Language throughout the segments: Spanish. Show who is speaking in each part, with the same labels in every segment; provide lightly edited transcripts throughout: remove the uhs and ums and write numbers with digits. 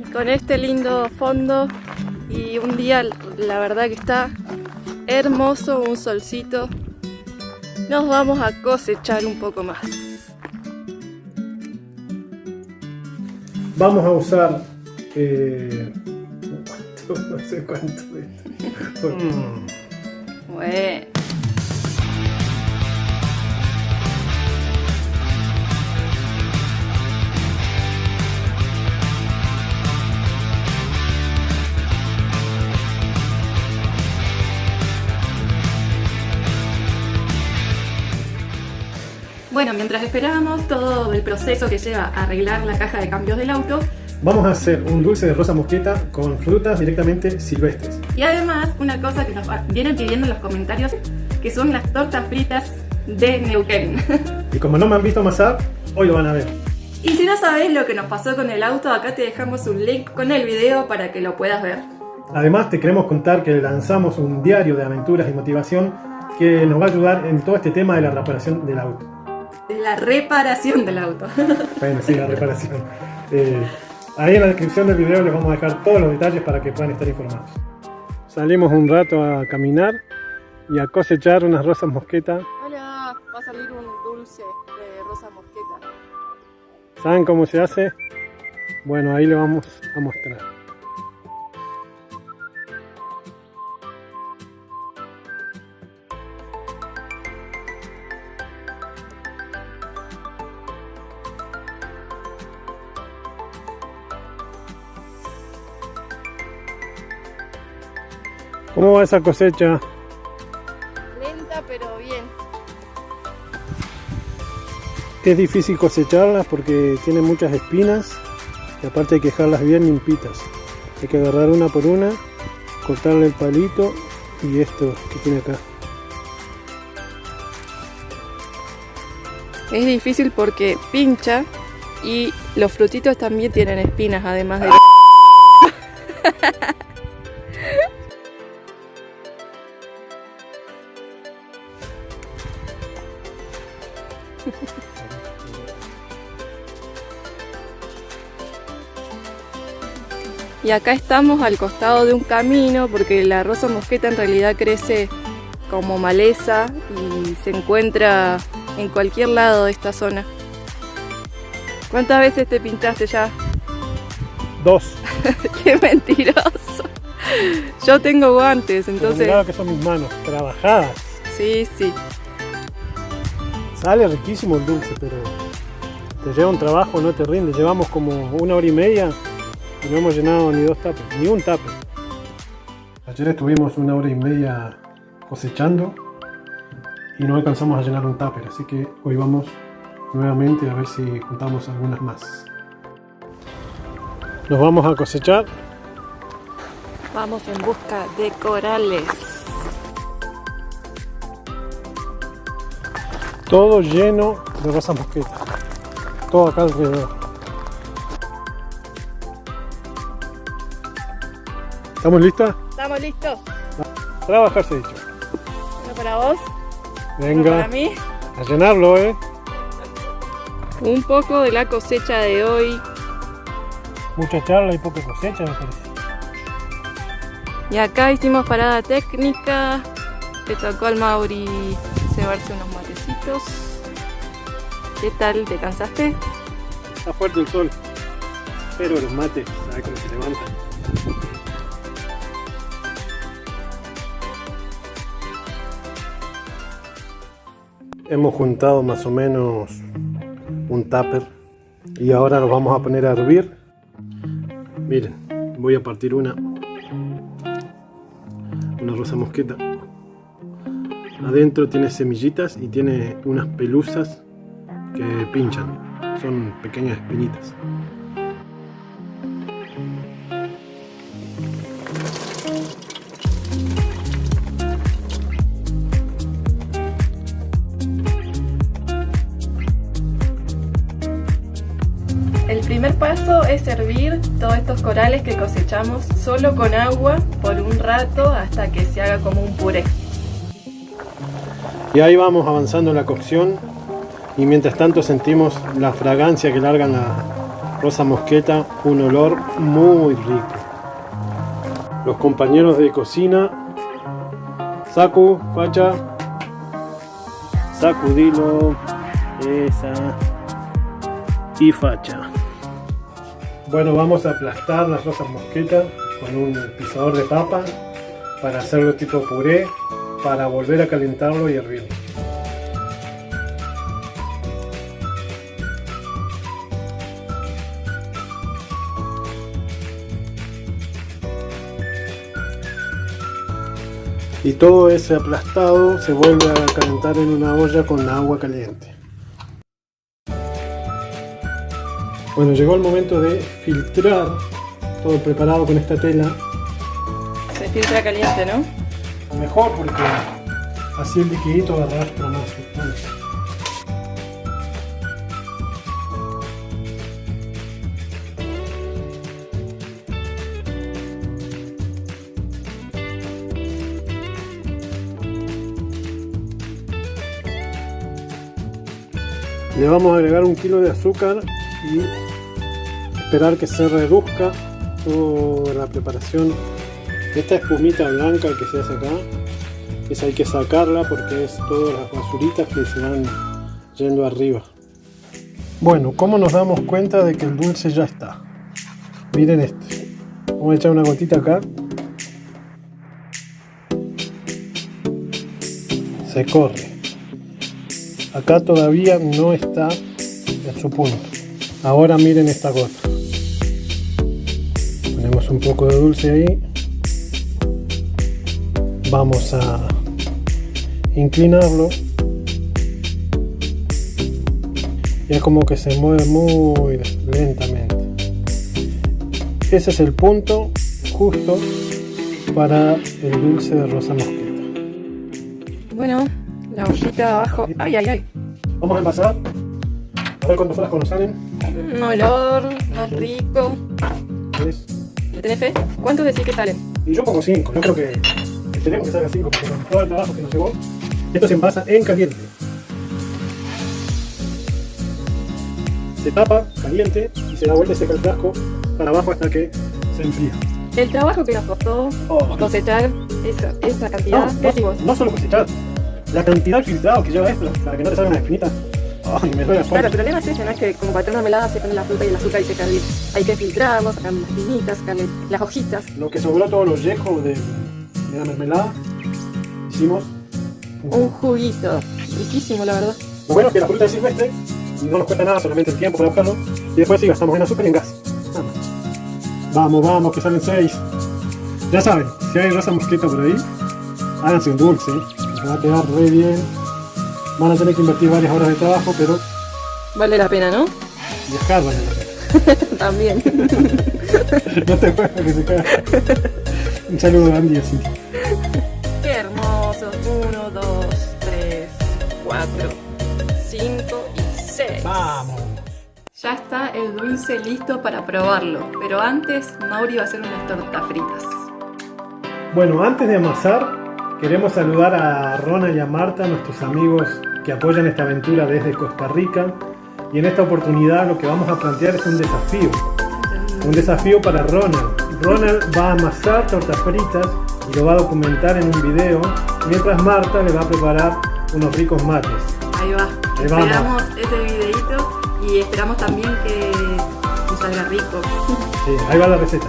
Speaker 1: Y con este lindo fondo y un día, la verdad que está hermoso, un solcito, nos vamos a cosechar un poco más.
Speaker 2: Vamos a usar no sé cuánto es.
Speaker 1: Bueno. Bueno, mientras esperábamos todo el proceso que lleva a arreglar la caja de cambios del auto,
Speaker 2: vamos a hacer un dulce de rosa mosqueta con frutas directamente silvestres.
Speaker 1: y además una cosa que nos vienen pidiendo en los comentarios, que son las tortas fritas de Neuquén.
Speaker 2: Y como no me han visto amasar, hoy lo van a ver.
Speaker 1: Y si no sabes lo que nos pasó con el auto, acá te dejamos un link con el video para que lo puedas ver.
Speaker 2: Además te queremos contar que lanzamos un diario de aventuras y motivación que nos va a ayudar en todo este tema de la reparación del auto.
Speaker 1: De la reparación del auto.
Speaker 2: Bueno, sí, la reparación. Ahí en la descripción del video les vamos a dejar todos los detalles para que puedan estar informados. Salimos un rato a caminar y a cosechar unas rosas mosqueta.
Speaker 1: Hola, va a salir un dulce de rosa mosqueta.
Speaker 2: ¿Saben cómo se hace? Bueno, ahí le vamos a mostrar. ¿Cómo va esa cosecha?
Speaker 1: Lenta pero bien.
Speaker 2: Es difícil cosecharlas porque tienen muchas espinas y aparte hay que dejarlas bien limpitas. Hay que agarrar una por una, cortarle el palito y esto que tiene acá.
Speaker 1: Es difícil porque pincha y los frutitos también tienen espinas, además de... Y acá estamos al costado de un camino porque la rosa mosqueta en realidad crece como maleza y se encuentra en cualquier lado de esta zona. ¿Cuántas veces te pintaste ya?
Speaker 2: 2.
Speaker 1: ¡Qué mentiroso! Yo tengo guantes, entonces...
Speaker 2: Claro que son mis manos, trabajadas.
Speaker 1: Sí, sí.
Speaker 2: Sale riquísimo el dulce, pero te lleva un trabajo, no te rinde. Llevamos como 1 hora y media y no hemos llenado ni 2 tapes, ni un tape. Ayer estuvimos 1 hora y media cosechando y no alcanzamos a llenar un tupper, así que hoy vamos nuevamente a ver si juntamos algunas más. Nos vamos a cosechar.
Speaker 1: Vamos en busca de corales.
Speaker 2: Todo lleno de rosa mosqueta. Todo acá alrededor. ¿Estamos listas?
Speaker 1: ¿Estamos listos?
Speaker 2: Trabajar se ha dicho.
Speaker 1: Uno para vos, uno
Speaker 2: Venga,
Speaker 1: para mí.
Speaker 2: a llenarlo,
Speaker 1: Un poco de la cosecha de hoy.
Speaker 2: Mucha charla y poca cosecha, me parece.
Speaker 1: Y acá hicimos parada técnica. Le tocó al Mauri cebarse unos matecitos. ¿Qué tal? ¿Te cansaste?
Speaker 2: Está fuerte el sol. Pero los mates, ¿sabes cómo se levantan? Hemos juntado más o menos un tupper y ahora los vamos a poner a hervir. Miren, voy a partir una rosa mosqueta. Adentro tiene semillitas y tiene unas pelusas que pinchan. Son pequeñas espinitas.
Speaker 1: El primer paso es hervir todos estos corales que cosechamos solo con agua por un rato hasta que se haga como un puré.
Speaker 2: Y ahí vamos avanzando en la cocción y mientras tanto sentimos la fragancia que largan rosa mosqueta, un olor muy rico. Los compañeros de cocina, Saku, Facha, Sacudilo, esa y Facha. Bueno, vamos a aplastar las rosas mosqueta con un pisador de papa para hacerlo tipo puré, para volver a calentarlo y hervirlo. Y todo ese aplastado se vuelve a calentar en una olla con agua caliente. Bueno, llegó el momento de filtrar todo preparado con esta tela.
Speaker 1: Se filtra caliente, ¿no?
Speaker 2: Mejor porque así el liquidito arrastra más sustancia. Le vamos a agregar 1 kilo de azúcar y esperar que se reduzca toda la preparación. Esta espumita blanca que se hace acá, esa hay que sacarla porque es todas las basuritas que se van yendo arriba. Bueno, ¿cómo nos damos cuenta de que el dulce ya está? Miren esto. Vamos a echar una gotita acá. Se corre. Acá todavía no está en su punto. Ahora miren esta gota. Ponemos un poco de dulce ahí. Vamos a inclinarlo. Y es como que se mueve muy lentamente. Ese es el punto justo para el dulce de rosa mosqueta.
Speaker 1: Bueno, la ollita abajo. Ay, ay, ay.
Speaker 2: Vamos a envasar. A ver cuántos frascos nos salen.
Speaker 1: Un olor más rico.
Speaker 2: ¿Ves?
Speaker 1: ¿Le tenés fe? ¿Cuántos decís que salen?
Speaker 2: Y yo pongo 5. Yo creo que tenemos que salga 5 porque con todo el trabajo que nos llevó, esto se envasa en caliente. Se tapa caliente y se da vuelta y seca el frasco para abajo hasta que se enfría.
Speaker 1: El trabajo que nos costó cosechar esa cantidad. ¿Qué decís vos?
Speaker 2: No solo cosechar, la cantidad de filtrado que lleva esto para que no te salgan las espinitas. Ay, me duele la espalda.
Speaker 1: Claro, el problema es ese, no es que como para tener una melada se pone la fruta y el azúcar y se queda bien. Hay que filtrarlo, sacarle las espinitas, sacarle las hojitas.
Speaker 2: Lo que sobró todos los yejos de la mermelada, hicimos
Speaker 1: un juguito. Riquísimo, la verdad.
Speaker 2: Lo bueno es que la fruta es silvestre y no nos cuesta nada, solamente el tiempo para buscarlo. Y después sí gastamos en azúcar y en gas. Vamos, vamos, que salen 6. Ya saben, si hay rosa mosqueta por ahí, háganse un dulce, que va a quedar re bien. Van a tener que invertir varias horas de trabajo, pero
Speaker 1: vale la pena, ¿no?
Speaker 2: viajar vale la pena.
Speaker 1: También.
Speaker 2: No te cuesta que se caiga. Un saludo a Andy y a Cintia.
Speaker 1: Qué hermoso. 1, 2, 3, 4, 5 y 6.
Speaker 2: ¡Vamos!
Speaker 1: Ya está el dulce listo para probarlo, pero antes Mauri va a hacer unas tortas fritas.
Speaker 2: Bueno, antes de amasar, queremos saludar a Ronald y a Marta, nuestros amigos que apoyan esta aventura desde Costa Rica. Y en esta oportunidad lo que vamos a plantear es un desafío. Un desafío para Ronald. Ronald va a amasar tortas fritas y lo va a documentar en un video, mientras Marta le va a preparar unos ricos mates.
Speaker 1: Ahí va.
Speaker 2: Ahí
Speaker 1: esperamos ese videito y esperamos también que nos salga rico.
Speaker 2: Sí, ahí va la receta.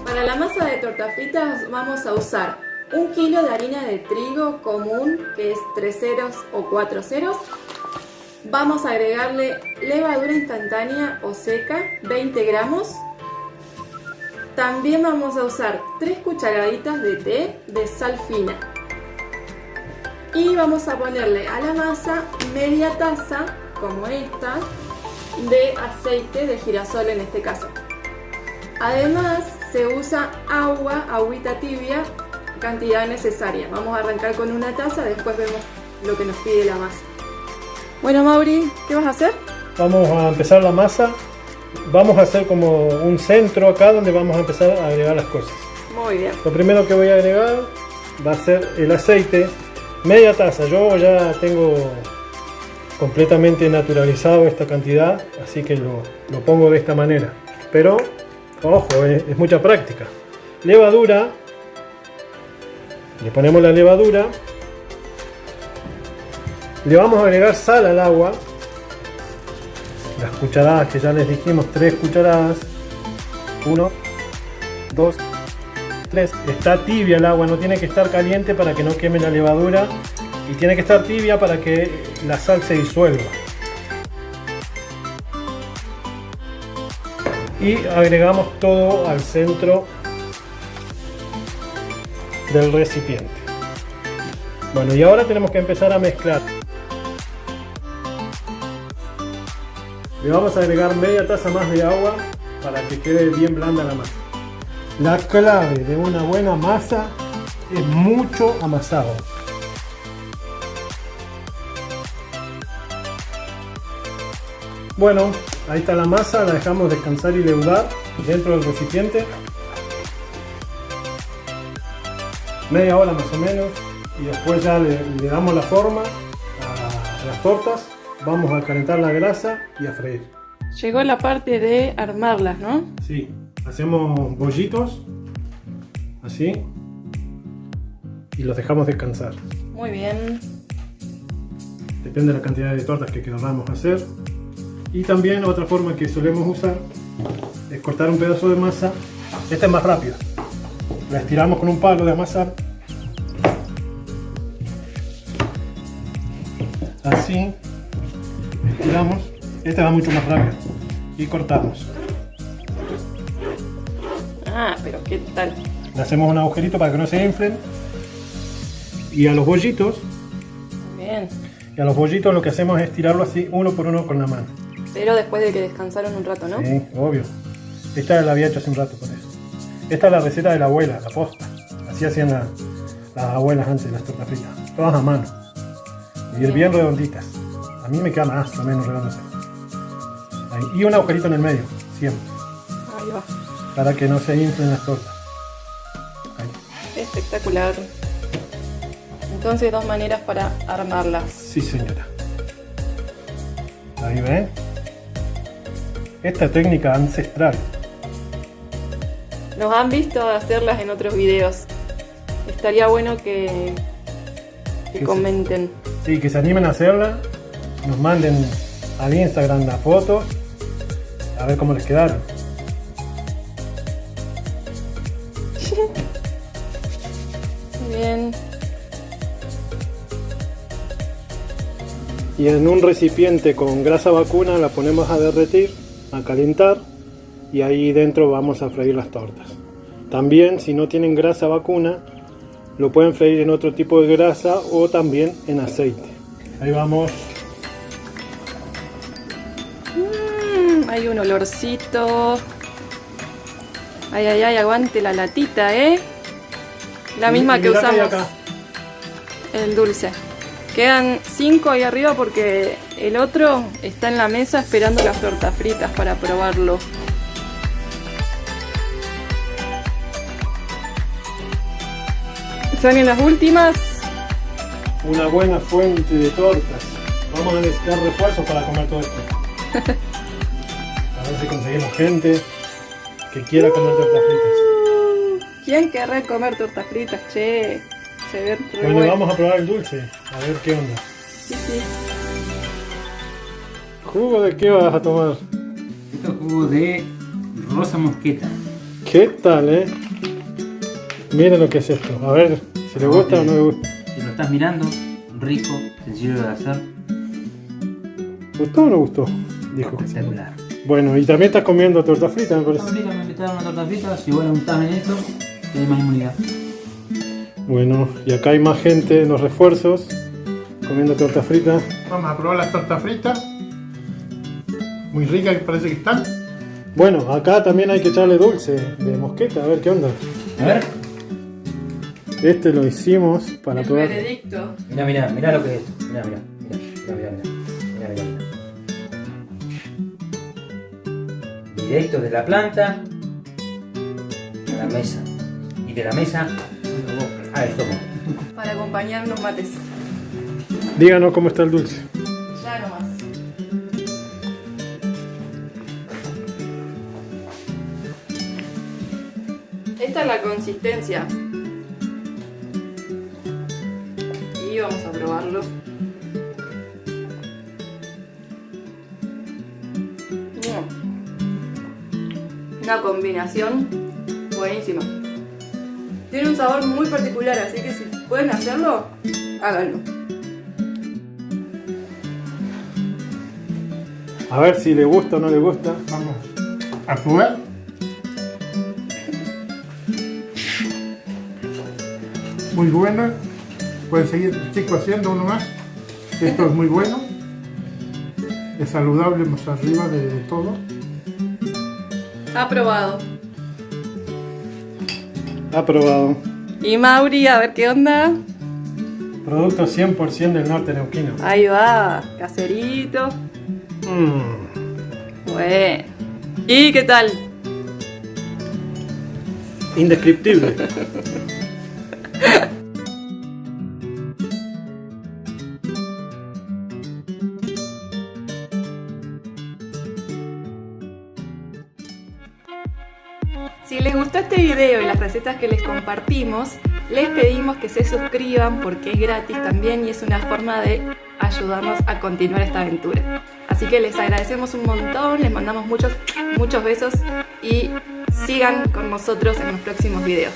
Speaker 1: Para la masa de tortas fritas vamos a usar 1 kilo de harina de trigo común, que es 3 ceros o 4 ceros. Vamos a agregarle levadura instantánea o seca, 20 gramos. También vamos a usar 3 cucharaditas de té de sal fina. Y vamos a ponerle a la masa media taza, como esta, de aceite de girasol en este caso. Además se usa agua, agüita tibia, cantidad necesaria. Vamos a arrancar con una taza, después vemos lo que nos pide la masa. Bueno, Mauri, ¿qué vas a hacer?
Speaker 2: Vamos a empezar la masa. Vamos a hacer como un centro acá donde vamos a empezar a agregar las cosas.
Speaker 1: Muy bien.
Speaker 2: Lo primero que voy a agregar va a ser el aceite, media taza. Yo ya tengo completamente naturalizado esta cantidad, así que lo pongo de esta manera. Pero, ojo, es mucha práctica. Levadura, le ponemos la levadura, le vamos a agregar sal al agua, las cucharadas que ya les dijimos, 3 cucharadas, 1, 2, 3, está tibia el agua, no tiene que estar caliente para que no queme la levadura y tiene que estar tibia para que la sal se disuelva. Y agregamos todo al centro del recipiente. Bueno, y ahora tenemos que empezar a mezclar. Le vamos a agregar media taza más de agua para que quede bien blanda la masa. La clave de una buena masa es mucho amasado. Bueno, ahí está la masa, la dejamos descansar y leudar dentro del recipiente. Media hora más o menos, y después ya le damos la forma a las tortas. Vamos a calentar la grasa y a freír.
Speaker 1: Llegó la parte de armarlas, ¿no?
Speaker 2: Sí, hacemos bollitos, así, y los dejamos descansar.
Speaker 1: Muy bien.
Speaker 2: Depende de la cantidad de tortas que queramos hacer. Y también otra forma que solemos usar es cortar un pedazo de masa. Esta es más rápida. La estiramos con un palo de amasar. Así. Estiramos. Esta va mucho más rápido. Y cortamos.
Speaker 1: Ah, pero ¿qué tal?
Speaker 2: Le hacemos un agujerito para que no se inflen. Y a los bollitos.
Speaker 1: Bien.
Speaker 2: Y a los bollitos lo que hacemos es tirarlo así uno por uno con la mano.
Speaker 1: Pero después de que descansaron un rato, ¿no?
Speaker 2: Sí, obvio. Esta la había hecho hace un rato con eso. Esta es la receta de la abuela, la posta. Así hacían las abuelas antes, las tortas fritas. Todas a mano. Y bien redonditas. A mí me queda más o menos redondas. Ahí. Y un agujerito en el medio, siempre.
Speaker 1: Ahí va.
Speaker 2: Para que no se inflen las tortas. Ahí.
Speaker 1: Espectacular. Entonces, 2 maneras para armarlas.
Speaker 2: Sí, señora. Ahí ven. Esta técnica ancestral.
Speaker 1: Nos han visto hacerlas en otros videos. Estaría bueno que comenten.
Speaker 2: Sí, que se animen a hacerla. Nos manden al Instagram las fotos. A ver cómo les quedaron.
Speaker 1: Bien.
Speaker 2: Y en un recipiente con grasa vacuna la ponemos a derretir, a calentar, y ahí dentro vamos a freír las tortas. También, si no tienen grasa vacuna, lo pueden freír en otro tipo de grasa o también en aceite. Ahí vamos.
Speaker 1: Hay un olorcito. Ay, ay, ay, aguante la latita, ¿eh? La misma que
Speaker 2: mirá hay
Speaker 1: usamos.
Speaker 2: acá.
Speaker 1: El dulce. Quedan 5 ahí arriba porque el otro está en la mesa esperando las tortas fritas para probarlo. Salen las últimas.
Speaker 2: Una buena fuente de tortas. Vamos a necesitar refuerzos para comer todo esto. A ver si conseguimos gente que quiera comer tortas fritas.
Speaker 1: ¿Quién querrá comer tortas fritas? Che, se ve re
Speaker 2: Bueno,
Speaker 1: bueno.
Speaker 2: vamos a probar el dulce, a ver qué onda.
Speaker 1: Sí, sí.
Speaker 2: ¿Jugo de qué vas a tomar?
Speaker 3: Esto es jugo de rosa mosqueta.
Speaker 2: ¿Qué tal, Miren lo que es esto. A ver si le gusta o no le gusta.
Speaker 3: Si lo estás mirando, rico, sencillo de hacer,
Speaker 2: ¿Gustó o no gustó? Dijo que sí.
Speaker 3: espectacular.
Speaker 2: Bueno, y también estás comiendo torta frita, me parece.
Speaker 3: Ahorita me invitaron a una torta frita, si vos le gustás en esto, tenés más inmunidad.
Speaker 2: Bueno, y acá hay más gente en los refuerzos comiendo torta frita.
Speaker 4: Vamos a probar las tortas fritas. Muy ricas que parece que están.
Speaker 2: Bueno, acá también hay que echarle dulce de mosqueta, a ver qué onda.
Speaker 3: A ver,
Speaker 2: Este lo hicimos para
Speaker 1: El
Speaker 2: probar.
Speaker 1: veredicto.
Speaker 3: mirá lo que es esto. Mirá. Directo de la planta a la mesa. Y de la mesa al estómago.
Speaker 1: Para acompañar los mates.
Speaker 2: Díganos cómo está el dulce.
Speaker 1: Ya nomás. Esta es la consistencia. Y vamos a probarlo. Una combinación buenísima. Tiene un sabor muy particular, así que si pueden hacerlo, háganlo.
Speaker 2: A ver si le gusta o no le gusta.
Speaker 4: Vamos a probar. Muy buena. Pueden seguir el chico haciendo uno más. Esto es muy bueno. Es saludable más arriba de todo.
Speaker 1: Aprobado.
Speaker 2: Aprobado.
Speaker 1: Y Mauri, a ver qué onda.
Speaker 2: Producto 100% del norte neuquino.
Speaker 1: Ahí va, caserito. Bueno. ¿Y qué tal?
Speaker 2: Indescriptible.
Speaker 1: Si les gustó este video y las recetas que les compartimos, les pedimos que se suscriban porque es gratis también y es una forma de ayudarnos a continuar esta aventura. Así que les agradecemos un montón, les mandamos muchos besos y sigan con nosotros en los próximos videos.